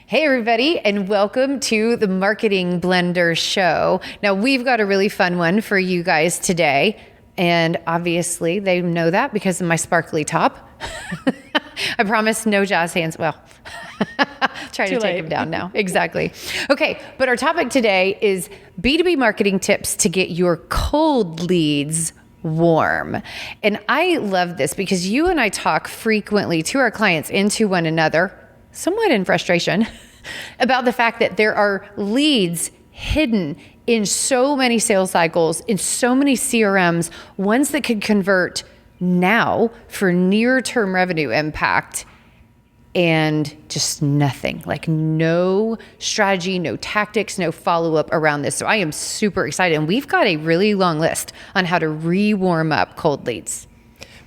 Hey, everybody, and welcome to the Marketing Blender Show. Now, we've got a really fun one for you guys today. And obviously, they know that because of my sparkly top. I promise no jazz hands. Well, try to take them down now. Exactly. Okay, but our topic today is B2B marketing tips to get your cold leads warm. And I love this because you and I talk frequently to our clients and to one another, somewhat in frustration, about the fact that there are leads hidden in so many sales cycles, in so many CRMs, ones that could convert now for near-term revenue impact, and just nothing, like no strategy, no tactics, no follow-up around this. So I am super excited. And we've got a really long list on how to re-warm up cold leads.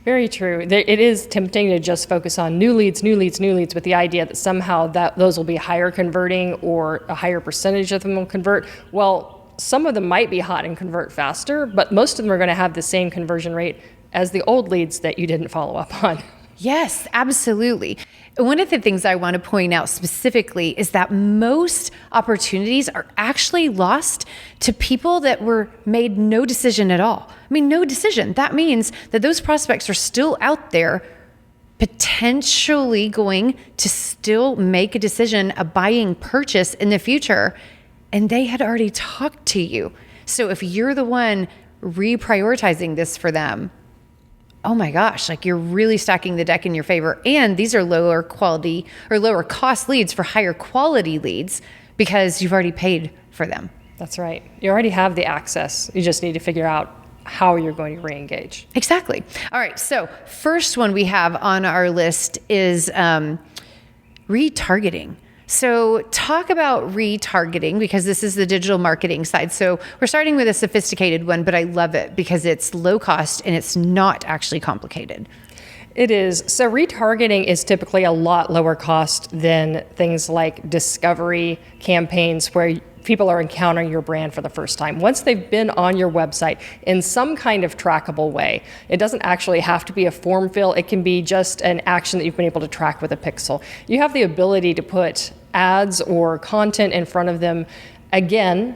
Very true. It is tempting to just focus on new leads with the idea that somehow those will be higher converting or a higher percentage of them will convert. Well, some of them might be hot and convert faster, but most of them are going to have the same conversion rate as the old leads that you didn't follow up on. Yes, absolutely. One of the things I want to point out specifically is that most opportunities are actually lost to people that were made no decision at all. I mean, no decision. That means that those prospects are still out there, potentially going to still make a decision, a buying purchase in the future, and they had already talked to you. So if you're the one reprioritizing this for them, oh my gosh, like you're really stacking the deck in your favor. And these are lower quality or lower cost leads for higher quality leads because you've already paid for them. That's right. You already have the access. You just need to figure out how you're going to re-engage. Exactly. All right. So first one we have on our list is retargeting. So talk about retargeting because this is the digital marketing side. So we're starting with a sophisticated one, but I love it because it's low cost and it's not actually complicated. It is. So retargeting is typically a lot lower cost than things like discovery campaigns where people are encountering your brand for the first time. Once they've been on your website in some kind of trackable way, it doesn't actually have to be a form fill. It can be just an action that you've been able to track with a pixel. You have the ability to put ads or content in front of them again,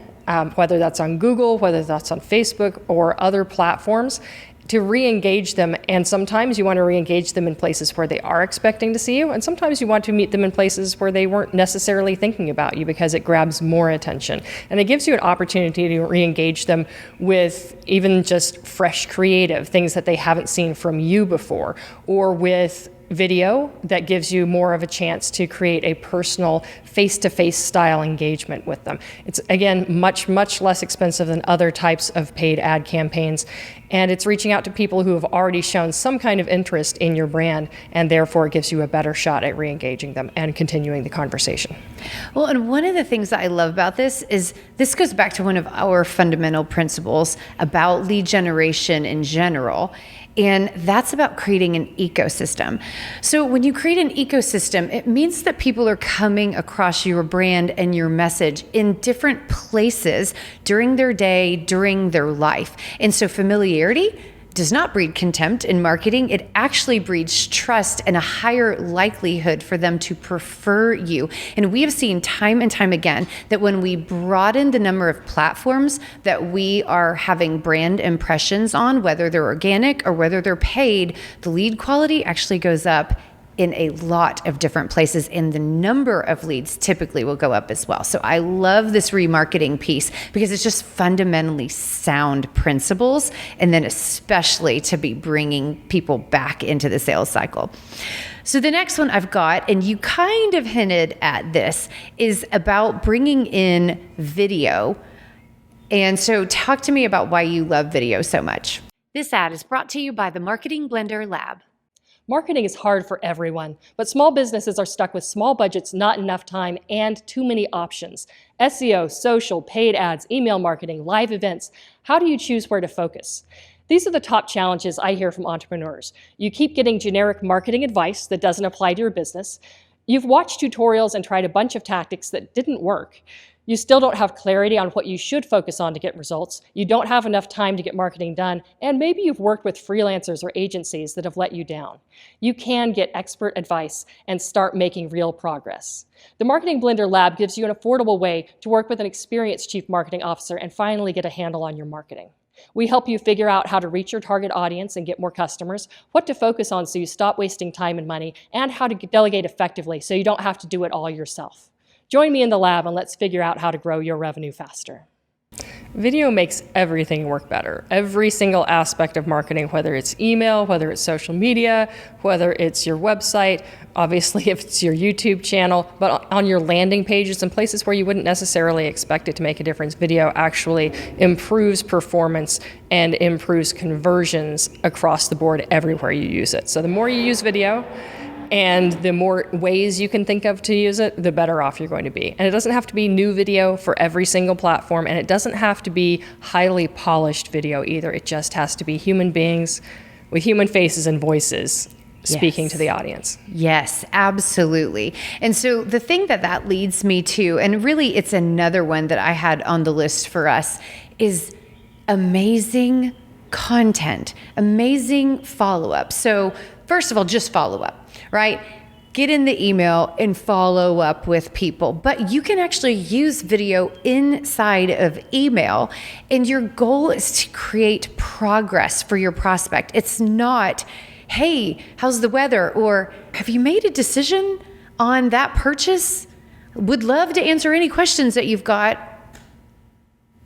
whether that's on Google, whether that's on Facebook or other platforms, to re-engage them. And sometimes you want to re-engage them in places where they are expecting to see you, and sometimes you want to meet them in places where they weren't necessarily thinking about you because it grabs more attention. And it gives you an opportunity to re-engage them with even just fresh creative, things that they haven't seen from you before, or with video that gives you more of a chance to create a personal face-to-face style engagement with them. It's, again, much less expensive than other types of paid ad campaigns. And it's reaching out to people who have already shown some kind of interest in your brand, and therefore it gives you a better shot at re-engaging them and continuing the conversation. Well, and one of the things that I love about this is this goes back to one of our fundamental principles about lead generation in general. And that's about creating an ecosystem. So when you create an ecosystem, it means that people are coming across your brand and your message in different places during their day, during their life. And so familiarity does not breed contempt in marketing. It actually breeds trust and a higher likelihood for them to prefer you. And we have seen time and time again that when we broaden the number of platforms that we are having brand impressions on, whether they're organic or whether they're paid, the lead quality actually goes up in a lot of different places, and the number of leads typically will go up as well. So I love this remarketing piece because it's just fundamentally sound principles, and then especially to be bringing people back into the sales cycle. So the next one I've got, and you kind of hinted at this, is about bringing in video. And so talk to me about why you love video so much. This ad is brought to you by the Marketing Blender Lab. Marketing is hard for everyone, but small businesses are stuck with small budgets, not enough time, and too many options. SEO, social, paid ads, email marketing, live events. How do you choose where to focus? These are the top challenges I hear from entrepreneurs. You keep getting generic marketing advice that doesn't apply to your business. You've watched tutorials and tried a bunch of tactics that didn't work. You still don't have clarity on what you should focus on to get results. You don't have enough time to get marketing done, and maybe you've worked with freelancers or agencies that have let you down. You can get expert advice and start making real progress. The Marketing Blender Lab gives you an affordable way to work with an experienced chief marketing officer and finally get a handle on your marketing. We help you figure out how to reach your target audience and get more customers, what to focus on so you stop wasting time and money, and how to delegate effectively so you don't have to do it all yourself. Join me in the lab and let's figure out how to grow your revenue faster. Video makes everything work better. Every single aspect of marketing, whether it's email, whether it's social media, whether it's your website, obviously if it's your YouTube channel, but on your landing pages and places where you wouldn't necessarily expect it to make a difference, video actually improves performance and improves conversions across the board everywhere you use it. So the more you use video, and the more ways you can think of to use it, the better off you're going to be. And it doesn't have to be new video for every single platform, and it doesn't have to be highly polished video either. It just has to be human beings with human faces and voices speaking to the audience. Yes, absolutely. And so the thing that leads me to, and really it's another one that I had on the list for us, is amazing content, amazing follow-up. So first of all, just follow up. Right? Get in the email and follow up with people. But you can actually use video inside of email, and your goal is to create progress for your prospect. It's not, hey, how's the weather? Or have you made a decision on that purchase? Would love to answer any questions that you've got.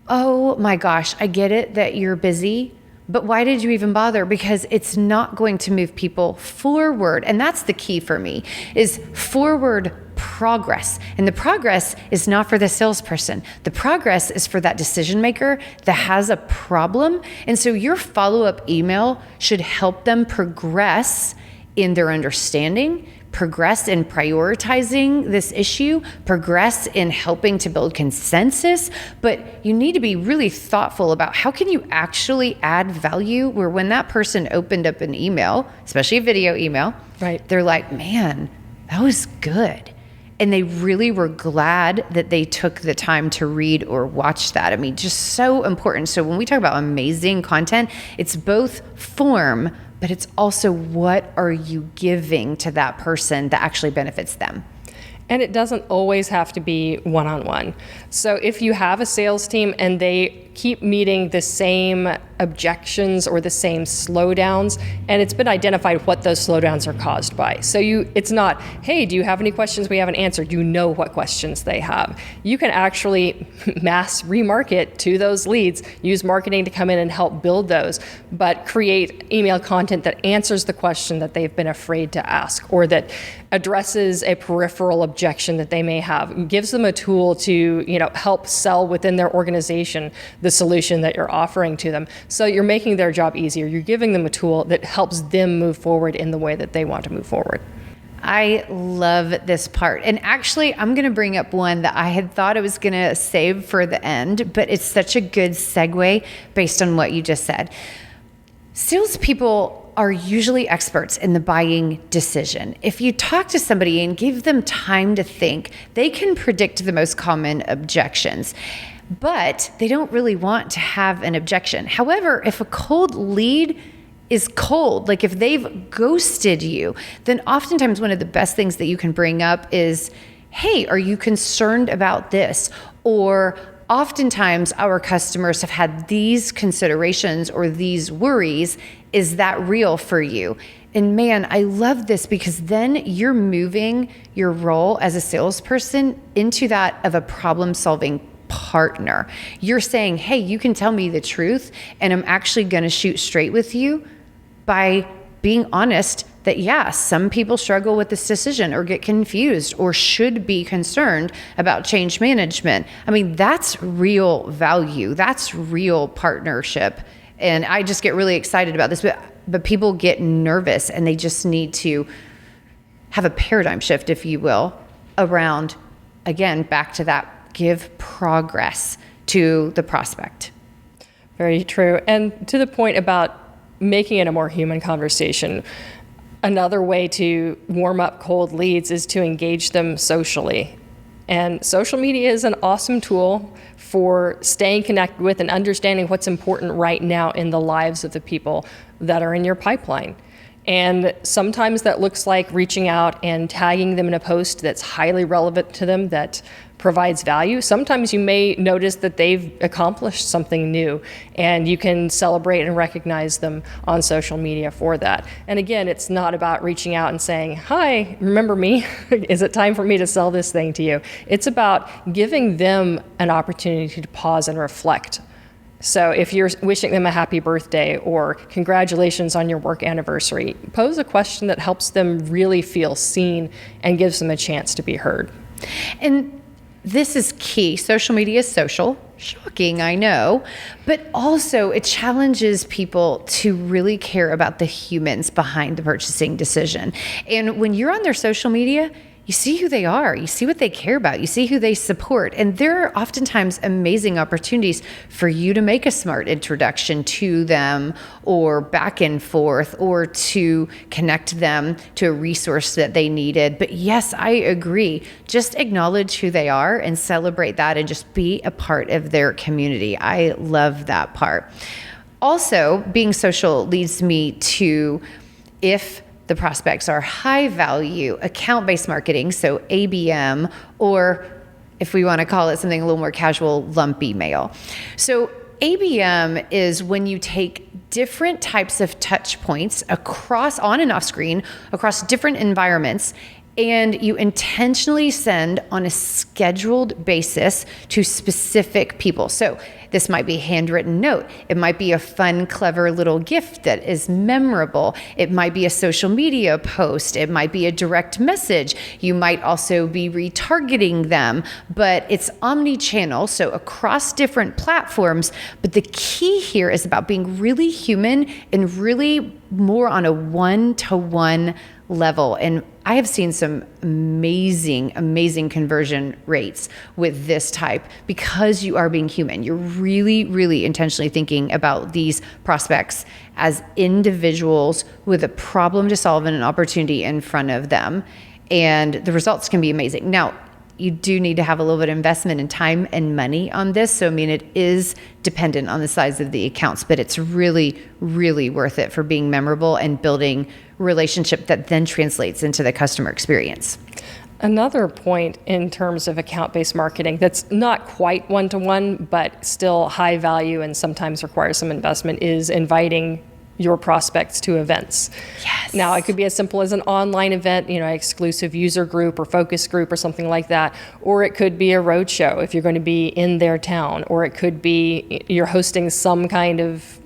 Oh my gosh, I get it that you're busy. But why did you even bother? Because it's not going to move people forward. And that's the key for me, is forward progress. And the progress is not for the salesperson. The progress is for that decision maker that has a problem. And so your follow-up email should help them progress in their understanding, progress in prioritizing this issue, progress in helping to build consensus, but you need to be really thoughtful about how can you actually add value where when that person opened up an email, especially a video email, right, they're like, man, that was good. And they really were glad that they took the time to read or watch that. I mean, just so important. So when we talk about amazing content, it's both form, but it's also what are you giving to that person that actually benefits them. And it doesn't always have to be one-on-one. So if you have a sales team and they keep meeting the same objections or the same slowdowns, and it's been identified what those slowdowns are caused by. So it's not, hey, do you have any questions we haven't answered? You know what questions they have. You can actually mass remarket to those leads, use marketing to come in and help build those, but create email content that answers the question that they've been afraid to ask, or that addresses a peripheral objection that they may have, gives them a tool to, help sell within their organization the solution that you're offering to them. So you're making their job easier. You're giving them a tool that helps them move forward in the way that they want to move forward. I love this part. And actually, I'm going to bring up one that I had thought I was going to save for the end, but it's such a good segue based on what you just said. Salespeople are usually experts in the buying decision. If you talk to somebody and give them time to think, they can predict the most common objections, but they don't really want to have an objection. However, if a cold lead is cold, like if they've ghosted you, then oftentimes one of the best things that you can bring up is, hey, are you concerned about this? Or oftentimes our customers have had these considerations or these worries. Is that real for you? And man, I love this because then you're moving your role as a salesperson into that of a problem-solving partner. You're saying, hey, you can tell me the truth, and I'm actually going to shoot straight with you by being honest that, yeah, some people struggle with this decision or get confused or should be concerned about change management. I mean, that's real value. That's real partnership. And I just get really excited about this, but people get nervous and they just need to have a paradigm shift, if you will, around, again, back to that, give progress to the prospect. Very true. And to the point about making it a more human conversation, Another way to warm up cold leads is to engage them socially. And social media is an awesome tool for staying connected with and understanding what's important right now in the lives of the people that are in your pipeline. And sometimes that looks like reaching out and tagging them in a post that's highly relevant to them, that provides value. Sometimes you may notice that they've accomplished something new, and you can celebrate and recognize them on social media for that. And again, it's not about reaching out and saying, "Hi, remember me? Is it time for me to sell this thing to you?" It's about giving them an opportunity to pause and reflect. So if you're wishing them a happy birthday or congratulations on your work anniversary, pose a question that helps them really feel seen and gives them a chance to be heard. And this is key. Social media is social. Shocking, I know. But also, it challenges people to really care about the humans behind the purchasing decision. And when you're on their social media, you see who they are, you see what they care about, you see who they support. And there are oftentimes amazing opportunities for you to make a smart introduction to them, or back and forth, or to connect them to a resource that they needed. But yes, I agree. Just acknowledge who they are and celebrate that, and just be a part of their community. I love that part. Also, being social leads me to, if the prospects are high value account-based marketing, so ABM, or if we want to call it something a little more casual, lumpy mail. So ABM is when you take different types of touch points across, on and off screen, across different environments, and you intentionally send on a scheduled basis to specific people. So this might be a handwritten note. It might be a fun, clever little gift that is memorable. It might be a social media post. It might be a direct message. You might also be retargeting them, but it's omni-channel, so across different platforms. But the key here is about being really human and really more on a one-to-one level. And I have seen some amazing conversion rates with this type, because you are being human. You're really intentionally thinking about these prospects as individuals with a problem to solve and an opportunity in front of them. And the results can be amazing. Now, you do need to have a little bit of investment in time and money on this. So, I mean, it is dependent on the size of the accounts, but it's really worth it for being memorable and building relationship that then translates into the customer experience. Another point in terms of account-based marketing that's not quite one-to-one, but still high value and sometimes requires some investment, is inviting your prospects to events. Yes. Now, it could be as simple as an online event, an exclusive user group or focus group or something like that, or it could be a roadshow if you're going to be in their town, or it could be you're hosting some kind of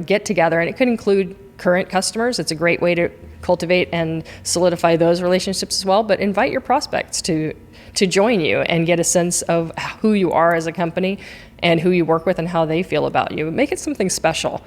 get together, and it could include current customers. It's a great way to cultivate and solidify those relationships as well. But invite your prospects to join you and get a sense of who you are as a company and who you work with and how they feel about you. Make it something special.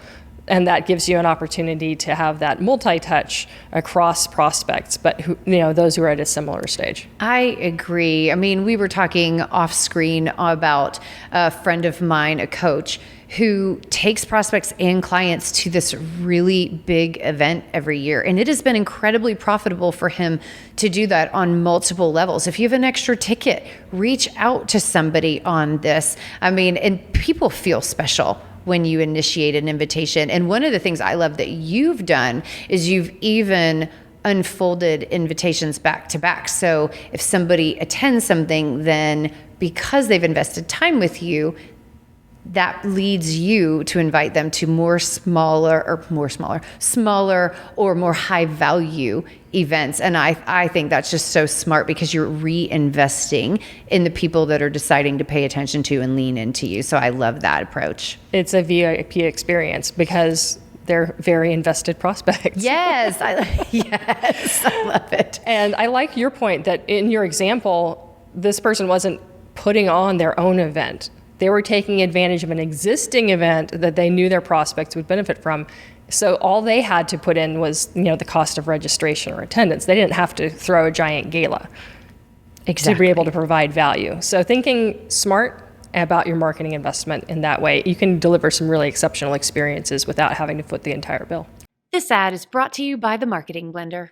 And that gives you an opportunity to have that multi-touch across prospects, but those who are at a similar stage. I agree. I mean, we were talking off screen about a friend of mine, a coach, who takes prospects and clients to this really big event every year. And it has been incredibly profitable for him to do that on multiple levels. If you have an extra ticket, reach out to somebody on this. I mean, and people feel special when you initiate an invitation. And one of the things I love that you've done is you've even unfolded invitations back to back. So if somebody attends something, then because they've invested time with you, that leads you to invite them to smaller or more high value events. And I think that's just so smart, because you're reinvesting in the people that are deciding to pay attention to and lean into you. So I love that approach. It's a VIP experience because they're very invested prospects. Yes, I love it. And I like your point that in your example, this person wasn't putting on their own event. They were taking advantage of an existing event that they knew their prospects would benefit from. So all they had to put in was, the cost of registration or attendance. They didn't have to throw a giant gala to be able to provide value. So thinking smart about your marketing investment in that way, you can deliver some really exceptional experiences without having to foot the entire bill. This ad is brought to you by the Marketing Blender.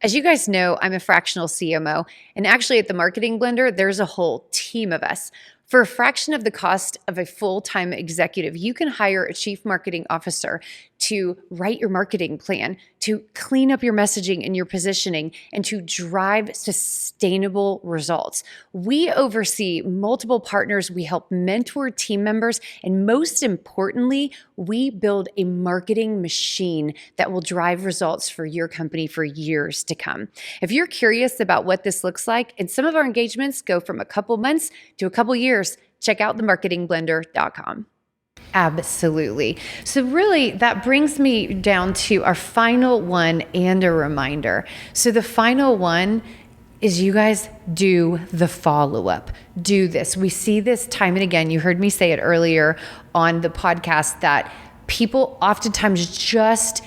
As you guys know, I'm a fractional CMO, and actually at the Marketing Blender, there's a whole team of us. For a fraction of the cost of a full-time executive, you can hire a chief marketing officer to write your marketing plan, to clean up your messaging and your positioning, and to drive sustainable results. We oversee multiple partners, we help mentor team members, and most importantly, we build a marketing machine that will drive results for your company for years to come. If you're curious about what this looks like, and some of our engagements go from a couple months to a couple years, check out themarketingblender.com. Absolutely. So really, that brings me down to our final one and a reminder. So the final one is you guys do the follow-up. Do this. We see this time and again. You heard me say it earlier on the podcast that people oftentimes just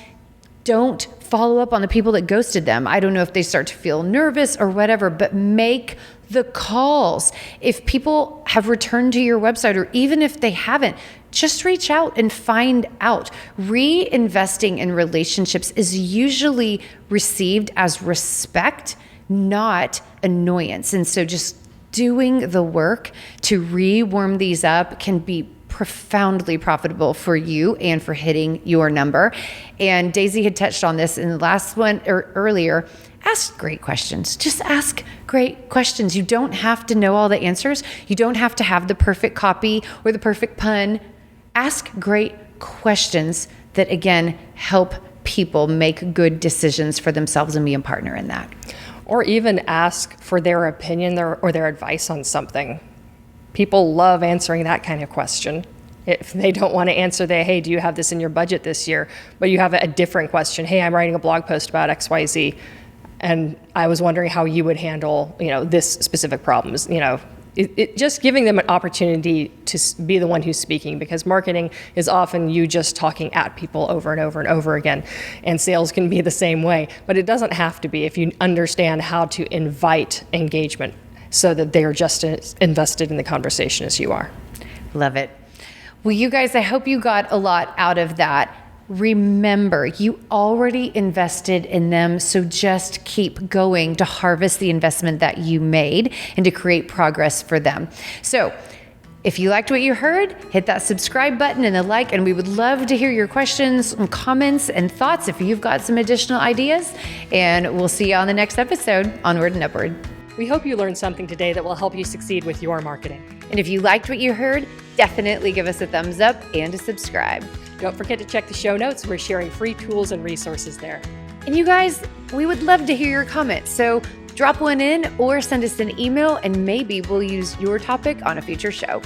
don't follow up on the people that ghosted them. I don't know if they start to feel nervous or whatever, but make the calls. If people have returned to your website, or even if they haven't, just reach out and find out. Reinvesting in relationships is usually received as respect, not annoyance. And so just doing the work to rewarm these up can be profoundly profitable for you and for hitting your number. And Daisy had touched on this in the last one or earlier. Ask great questions. Just ask great questions. You don't have to know all the answers. You don't have to have the perfect copy or the perfect pun. Ask great questions that, again, help people make good decisions for themselves and be a partner in that. Or even ask for their opinion or their advice on something. People love answering that kind of question. If they don't want to answer hey, do you have this in your budget this year? But you have a different question. Hey, I'm writing a blog post about XYZ, and I was wondering how you would handle, this specific problems. Just giving them an opportunity to be the one who's speaking, because marketing is often you just talking at people over and over and over again. And sales can be the same way, but it doesn't have to be if you understand how to invite engagement so that they are just as invested in the conversation as you are. Love it. Well, you guys, I hope you got a lot out of that. Remember, you already invested in them, so just keep going to harvest the investment that you made and to create progress for them. So if you liked what you heard, hit that subscribe button and the like, and we would love to hear your questions and comments and thoughts if you've got some additional ideas. And we'll see you on the next episode, Onward and Upward. We hope you learned something today that will help you succeed with your marketing. And if you liked what you heard, definitely give us a thumbs up and a subscribe. Don't forget to check the show notes. We're sharing free tools and resources there. And you guys, we would love to hear your comments. So drop one in or send us an email, and maybe we'll use your topic on a future show.